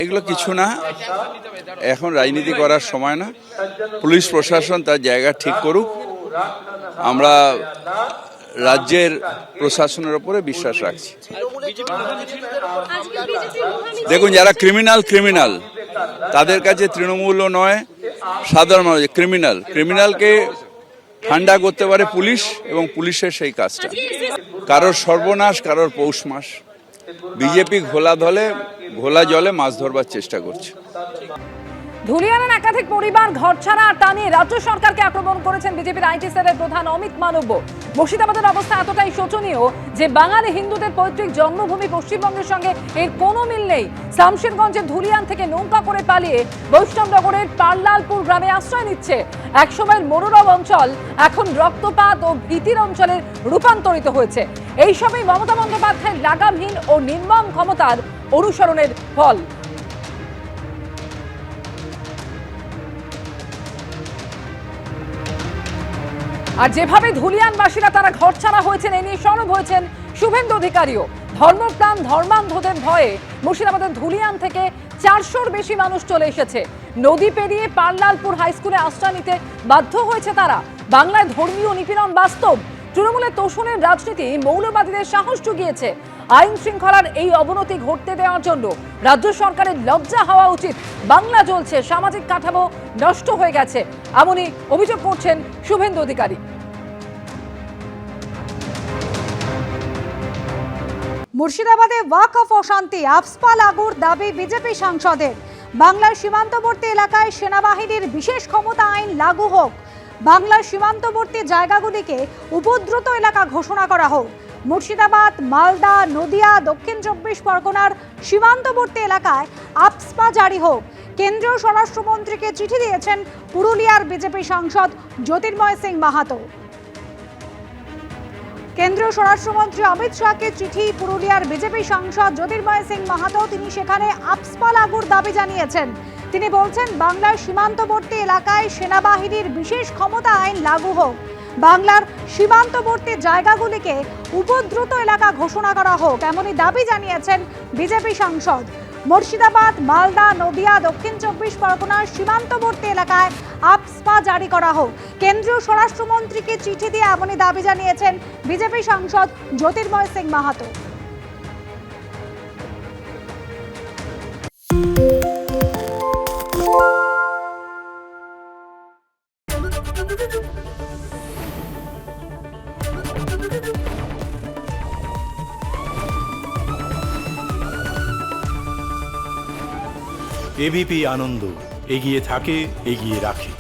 এগুলো কিছু না, এখন রাজনীতি করার সময় না। পুলিশ প্রশাসন তার জায়গা ঠিক করুক। আমরা রাজ্যের প্রশাসনের উপরে বিশ্বাস রাখছি। দেখুন, যারা ক্রিমিনাল তাদের কাছে তৃণমূলও নয়, সাধারণ মানুষ ক্রিমিনালকে ঠান্ডা করতে পারে পুলিশ, এবং পুলিশের সেই কাজটা। কারোর সর্বনাশ, কারোর পৌষ মাস। বিজেপি ঘোলা জলে মাছ ধরবার চেষ্টা করছে। ধুলিয়ানের একাধিক পরিবার ঘরছাড়া টানিয়ে রাজ্য সরকারকে আক্রমণ করেছেন বিজেপির আইটি সেলের প্রধান অমিত মালব্য। মুর্শিদাবাদের অবস্থা এতটাই শোচনীয় যে বাঙালি হিন্দুদের পৈতৃক জন্মভূমি পশ্চিমবঙ্গের সঙ্গে এর কোনো মিল নেই। শামশেরগঞ্জের ধুলিয়ান থেকে নৌকা করে পালিয়ে বৈষ্ণবনগরের পারলালপুর গ্রামে আশ্রয় নিচ্ছে। একসময়ের মনোরম অঞ্চল এখন রক্তপাত ও ভীতির অঞ্চলে রূপান্তরিত হয়েছে। এইসবই মমতা বন্দ্যোপাধ্যায়ের লাগামহীন ও নির্মম ক্ষমতার অনুসরণের ফল। আর যেভাবে ধুলিয়ানবাসীরা তারা ঘরছাড়া হয়েছেন, এ নিয়ে সরব হয়েছেন শুভেন্দু অধিকারীও। ধর্মপ্রাণ ধর্মান্ধদের ভয়ে মুর্শিদাবাদের ধুলিয়ান থেকে 400-র বেশি মানুষ চলে এসেছে। নদী পেরিয়ে পারলালপুর হাই স্কুলে আশ্রয় নিতে বাধ্য হয়েছে তারা। বাংলায় ধর্মীয় নিপীড়ন বাস্তব। তৃণমূলের তোষণের রাজনীতি মৌলবাদীদের সাহস জুগিয়েছে। আইন শৃঙ্খলার এই অবনতি ঘটতে দেওয়ার জন্য রাজ্য সরকারের লজ্জা হওয়া উচিত। বাংলা জ্বলছে, সামাজিক কাঠামো নষ্ট হয়ে গেছে, এমনই অভিযোগ করছেন শুভেন্দু অধিকারী। মুর্শিদাবাদে ওয়াকফ অশান্তি, আফস্পা লাগুর দাবি বিজেপি সাংসদের। বাংলার সীমান্তবর্তী এলাকায় সেনাবাহিনীর বিশেষ ক্ষমতা আইন লাগু হোক। বাংলার সীমান্তবর্তী জায়গাগুলিকে উপদ্রুত এলাকা ঘোষণা করা হোক। মুর্শিদাবাদ, মালদা, নদিয়া, দক্ষিণ 24 পরগনার সীমান্তবর্তী এলাকায় আফস্পা জারি হোক। কেন্দ্রীয় স্বরাষ্ট্রমন্ত্রীকে চিঠি দিয়েছেন পুরুলিয়ার বিজেপি সাংসদ জ্যোতির্ময় সিং মাহাতো। কেন্দ্রীয় স্বরাষ্ট্রমন্ত্রী অমিত শাহকে চিঠি পুরুলিয়ার বিজেপি সাংসদ জ্যোতির্ময় সিং মাহাতো। তিনি সেখানে আফস্পা লাগুর দাবি জানিয়েছেন। তিনি বলছেন, বাংলার সীমান্তবর্তী এলাকায় সেনাবাহিনীর বিশেষ ক্ষমতা আইন লাগু হোক। বাংলার সীমান্তবর্তী জায়গাগুলিকে উপদ্রুত এলাকা ঘোষণা করা হোক, এমনই দাবি জানিয়েছেন বিজেপি সাংসদ। মুর্শিদাবাদ, মালদা, নদিয়া, দক্ষিণ 24 পরগনার সীমান্তবর্তী এলাকায় আফস্পা জারি করা হোক। কেন্দ্রীয় স্বরাষ্ট্রমন্ত্রীকে চিঠি দিয়ে এমনই দাবি জানিয়েছেন বিজেপি সাংসদ জ্যোতির্ময় সিং মাহাতো। এবিপি আনন্দ, এগিয়ে থাকে, এগিয়ে রাখে।